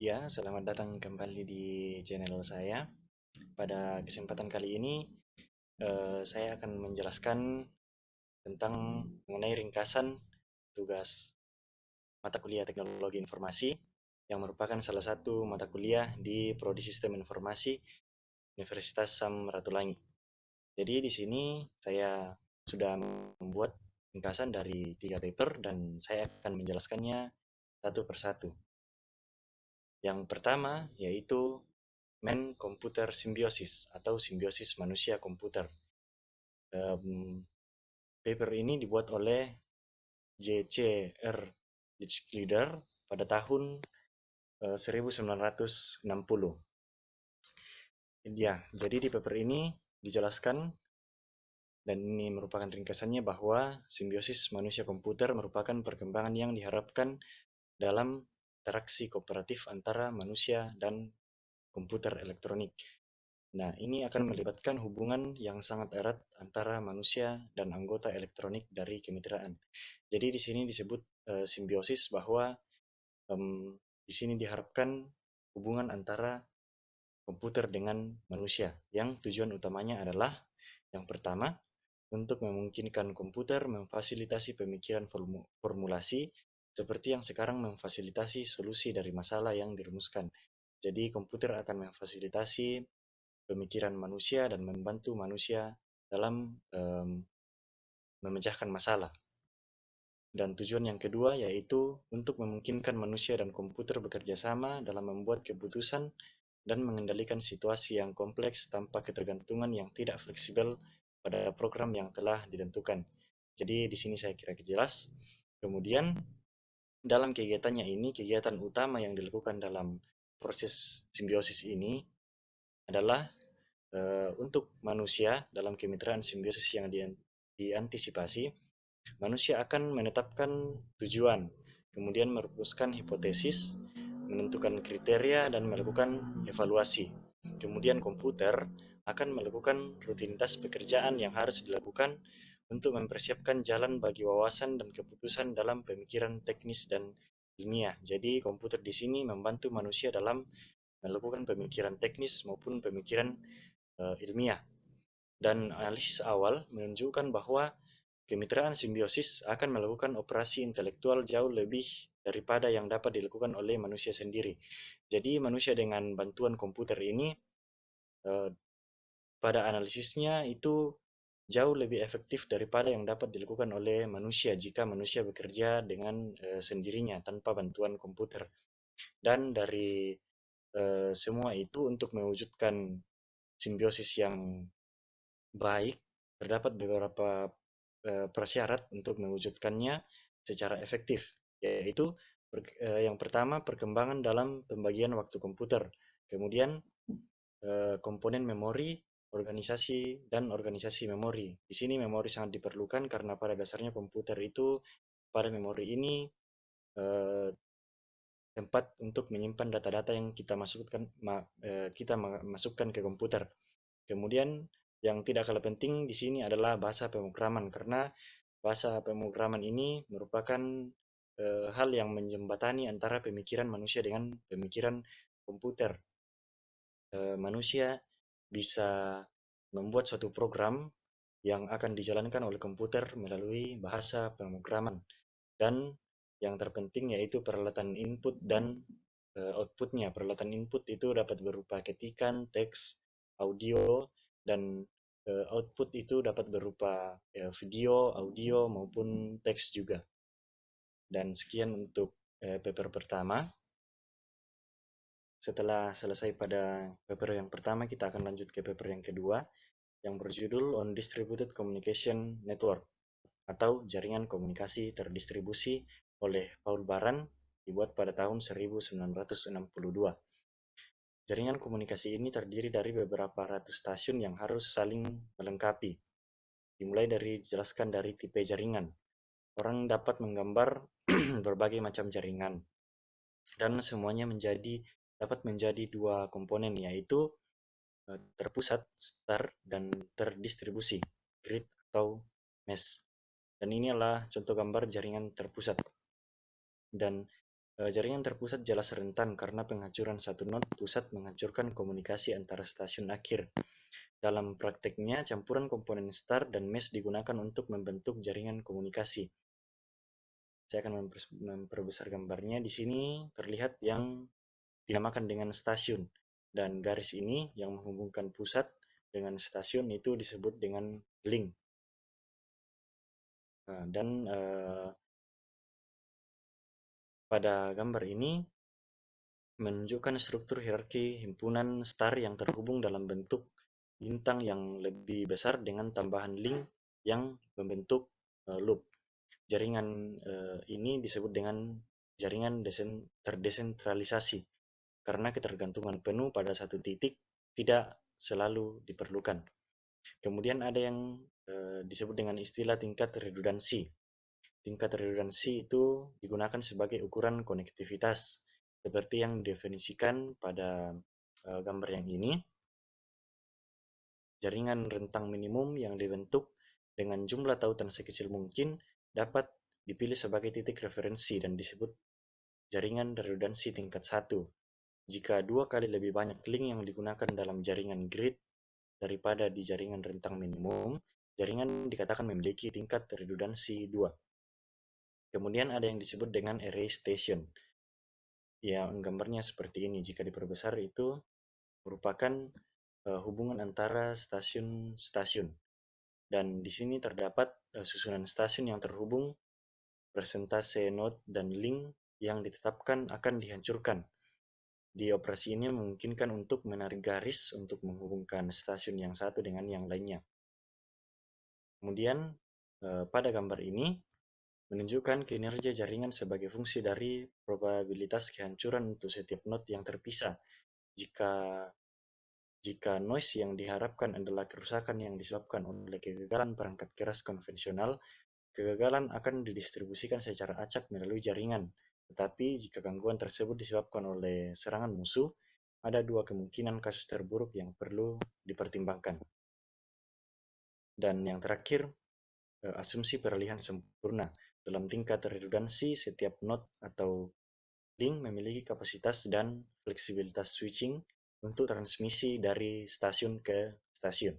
Ya, selamat datang kembali di channel saya. Pada kesempatan kali ini, saya akan menjelaskan tentang mengenai ringkasan tugas mata kuliah Teknologi Informasi yang merupakan salah satu mata kuliah di Prodi Sistem Informasi Universitas Sam Ratulangi. Jadi di sini saya sudah membuat ringkasan dari 3 paper dan saya akan menjelaskannya satu persatu. Yang pertama yaitu Man-Computer Symbiosis atau simbiosis manusia komputer. Paper ini dibuat oleh J.C.R. Lichtenstein pada tahun 1960. Ya, jadi di paper ini dijelaskan dan ini merupakan ringkasannya bahwa simbiosis manusia komputer merupakan perkembangan yang diharapkan dalam interaksi kooperatif antara manusia dan komputer elektronik. Nah, ini akan melibatkan hubungan yang sangat erat antara manusia dan anggota elektronik dari kemitraan. Jadi di sini disebut simbiosis bahwa di sini diharapkan hubungan antara komputer dengan manusia yang tujuan utamanya adalah yang pertama untuk memungkinkan komputer memfasilitasi pemikiran formulasi seperti yang sekarang memfasilitasi solusi dari masalah yang dirumuskan. Jadi komputer akan memfasilitasi pemikiran manusia dan membantu manusia dalam memecahkan masalah. Dan tujuan yang kedua yaitu untuk memungkinkan manusia dan komputer bekerja sama dalam membuat keputusan dan mengendalikan situasi yang kompleks tanpa ketergantungan yang tidak fleksibel pada program yang telah ditentukan. Jadi di sini saya kira jelas. Kemudian dalam kegiatannya ini, kegiatan utama yang dilakukan dalam proses simbiosis ini adalah untuk manusia dalam kemitraan simbiosis yang diantisipasi, manusia akan menetapkan tujuan, kemudian merumuskan hipotesis, menentukan kriteria, dan melakukan evaluasi. Kemudian komputer akan melakukan rutinitas pekerjaan yang harus dilakukan untuk mempersiapkan jalan bagi wawasan dan keputusan dalam pemikiran teknis dan ilmiah. Jadi komputer di sini membantu manusia dalam melakukan pemikiran teknis maupun pemikiran ilmiah. Dan analisis awal menunjukkan bahwa kemitraan simbiosis akan melakukan operasi intelektual jauh lebih daripada yang dapat dilakukan oleh manusia sendiri. Jadi manusia dengan bantuan komputer ini eh, pada analisisnya itu jauh lebih efektif daripada yang dapat dilakukan oleh manusia jika manusia bekerja dengan sendirinya tanpa bantuan komputer. Dan dari semua itu untuk mewujudkan simbiosis yang baik, terdapat beberapa prasyarat untuk mewujudkannya secara efektif, yaitu yang pertama perkembangan dalam pembagian waktu komputer, kemudian komponen memori, organisasi, dan organisasi memori. Di sini memori sangat diperlukan karena pada dasarnya komputer itu pada memori ini eh, tempat untuk menyimpan data-data yang kita masukkan ke komputer. Kemudian yang tidak kalah penting di sini adalah bahasa pemrograman karena bahasa pemrograman ini merupakan hal yang menjembatani antara pemikiran manusia dengan pemikiran komputer. Manusia bisa membuat suatu program yang akan dijalankan oleh komputer melalui bahasa pemrograman. Dan yang terpenting yaitu peralatan input dan outputnya. Peralatan input itu dapat berupa ketikan, teks, audio, dan output itu dapat berupa video, audio, maupun teks juga. Dan sekian untuk paper pertama. Setelah selesai pada paper yang pertama, kita akan lanjut ke paper yang kedua, yang berjudul On Distributed Communication Network, atau jaringan komunikasi terdistribusi oleh Paul Baran, dibuat pada tahun 1962. Jaringan komunikasi ini terdiri dari beberapa ratus stasiun yang harus saling melengkapi. Dimulai dari dijelaskan dari tipe jaringan. Orang dapat menggambar berbagai macam jaringan. Dan semuanya dapat menjadi dua komponen, yaitu terpusat, star, dan terdistribusi, grid atau mesh. Dan ini adalah contoh gambar jaringan terpusat. Dan Jaringan terpusat jelas rentan karena penghancuran satu node pusat menghancurkan komunikasi antara stasiun akhir. Dalam prakteknya, campuran komponen star dan mesh digunakan untuk membentuk jaringan komunikasi. Saya akan memperbesar gambarnya. Di sini terlihat yang dinamakan dengan stasiun, dan garis ini yang menghubungkan pusat dengan stasiun itu disebut dengan link. Dan pada gambar ini menunjukkan struktur hierarki himpunan star yang terhubung dalam bentuk bintang yang lebih besar dengan tambahan link yang membentuk loop. Jaringan ini disebut dengan jaringan terdesentralisasi karena ketergantungan penuh pada satu titik tidak selalu diperlukan. Kemudian ada yang disebut dengan istilah tingkat redundansi. Tingkat redundansi itu digunakan sebagai ukuran konektivitas, seperti yang didefinisikan pada gambar yang ini. Jaringan rentang minimum yang dibentuk dengan jumlah tautan sekecil mungkin dapat dipilih sebagai titik referensi dan disebut jaringan redundansi tingkat 1. Jika 2 kali lebih banyak link yang digunakan dalam jaringan grid daripada di jaringan rentang minimum, jaringan dikatakan memiliki tingkat redundansi 2. Kemudian ada yang disebut dengan array station. Ya, gambarnya seperti ini. Jika diperbesar itu merupakan hubungan antara stasiun-stasiun. Dan di sini terdapat susunan stasiun yang terhubung, persentase node dan link yang ditetapkan akan dihancurkan. Di operasi ini memungkinkan untuk menarik garis untuk menghubungkan stasiun yang satu dengan yang lainnya. Kemudian pada gambar ini menunjukkan kinerja jaringan sebagai fungsi dari probabilitas kehancuran untuk setiap node yang terpisah. Jika noise yang diharapkan adalah kerusakan yang disebabkan oleh kegagalan perangkat keras konvensional, kegagalan akan didistribusikan secara acak melalui jaringan. Tetapi jika gangguan tersebut disebabkan oleh serangan musuh, ada dua kemungkinan kasus terburuk yang perlu dipertimbangkan. Dan yang terakhir, asumsi peralihan sempurna. Dalam tingkat redundansi, setiap node atau link memiliki kapasitas dan fleksibilitas switching untuk transmisi dari stasiun ke stasiun.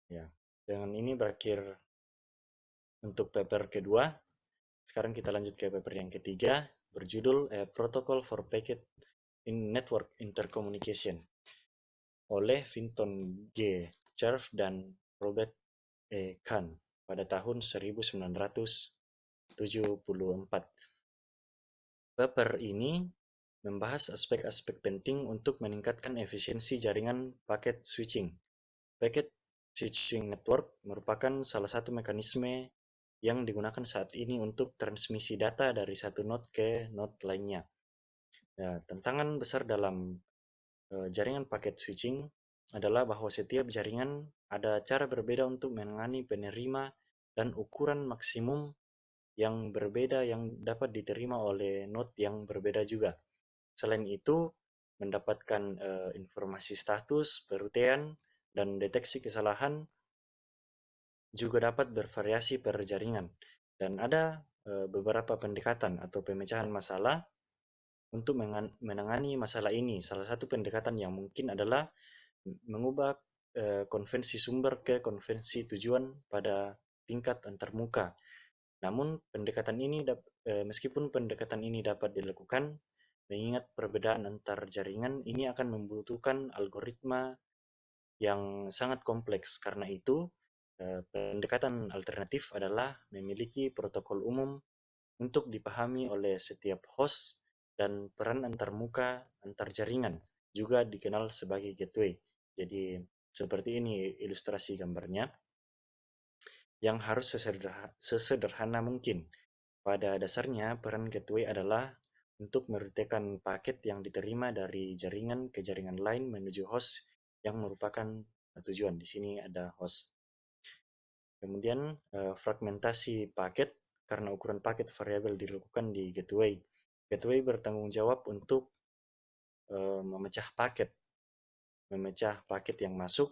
Ya, dengan ini berakhir untuk paper kedua. Sekarang kita lanjut ke paper yang ketiga, berjudul Protocol for Packet in Network Intercommunication oleh Vinton G. Cerf dan Robert E. Kahn pada tahun 1974. Paper ini membahas aspek-aspek penting untuk meningkatkan efisiensi jaringan packet switching. Packet switching network merupakan salah satu mekanisme yang digunakan saat ini untuk transmisi data dari satu node ke node lainnya. Ya, tantangan besar dalam jaringan packet switching adalah bahwa setiap jaringan ada cara berbeda untuk menangani penerima dan ukuran maksimum yang berbeda yang dapat diterima oleh node yang berbeda juga. Selain itu, mendapatkan informasi status, perutean, dan deteksi kesalahan juga dapat bervariasi per jaringan. Dan ada beberapa pendekatan atau pemecahan masalah untuk menangani masalah ini. Salah satu pendekatan yang mungkin adalah mengubah konvensi sumber ke konvensi tujuan pada tingkat antarmuka. Namun pendekatan ini meskipun pendekatan ini dapat dilakukan, mengingat perbedaan antar jaringan ini akan membutuhkan algoritma yang sangat kompleks. Karena itu, pendekatan alternatif adalah memiliki protokol umum untuk dipahami oleh setiap host dan peran antarmuka antar jaringan, juga dikenal sebagai gateway. Jadi seperti ini ilustrasi gambarnya, yang harus sesederhana mungkin. Pada dasarnya, peran gateway adalah untuk merutekan paket yang diterima dari jaringan ke jaringan lain menuju host yang merupakan tujuan. Di sini ada host. Kemudian fragmentasi paket, karena ukuran paket variabel dilakukan di gateway. Gateway bertanggung jawab untuk memecah paket yang masuk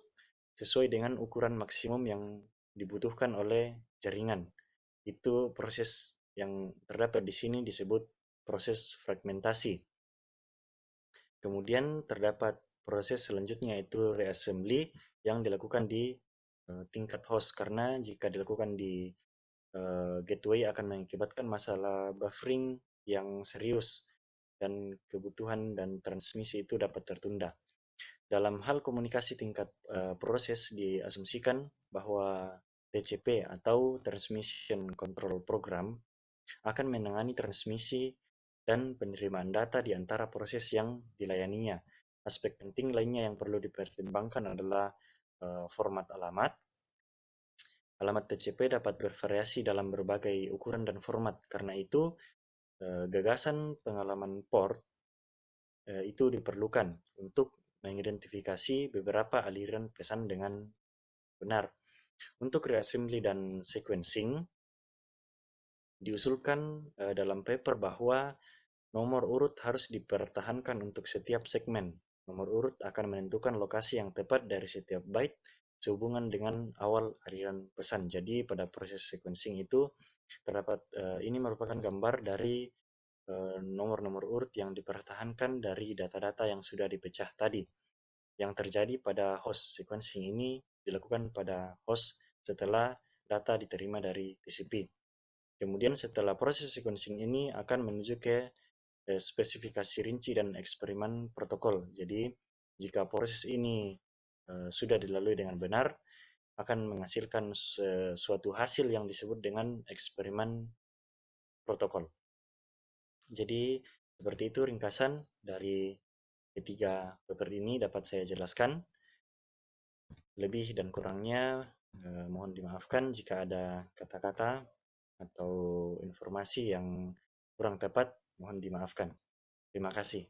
sesuai dengan ukuran maksimum yang dibutuhkan oleh jaringan. Itu proses yang terdapat di sini disebut proses fragmentasi. Kemudian terdapat proses selanjutnya yaitu reassembly yang dilakukan di tingkat host, karena jika dilakukan di gateway akan mengakibatkan masalah buffering yang serius dan kebutuhan dan transmisi itu dapat tertunda. Dalam hal komunikasi tingkat proses, diasumsikan bahwa TCP atau Transmission Control Program akan menangani transmisi dan penerimaan data di antara proses yang dilayaninya. Aspek penting lainnya yang perlu dipertimbangkan adalah format alamat. Alamat TCP dapat bervariasi dalam berbagai ukuran dan format. Karena itu, gagasan pengalaman port itu diperlukan untuk mengidentifikasi beberapa aliran pesan dengan benar. Untuk reassembly dan sequencing, diusulkan dalam paper bahwa nomor urut harus dipertahankan untuk setiap segmen. Nomor urut akan menentukan lokasi yang tepat dari setiap byte sehubungan dengan awal aliran pesan. Jadi pada proses sequencing itu terdapat ini merupakan gambar dari nomor-nomor urut yang dipertahankan dari data-data yang sudah dipecah tadi. Yang terjadi pada host sequencing ini dilakukan pada host setelah data diterima dari TCP. Kemudian setelah proses sequencing ini akan menuju ke spesifikasi rinci dan eksperimen protokol. Jadi jika proses ini sudah dilalui dengan benar, akan menghasilkan suatu hasil yang disebut dengan eksperimen protokol. Jadi seperti itu ringkasan dari ketiga paper ini dapat saya jelaskan. Lebih dan kurangnya mohon dimaafkan jika ada kata-kata atau informasi yang kurang tepat, mohon dimaafkan. Terima kasih.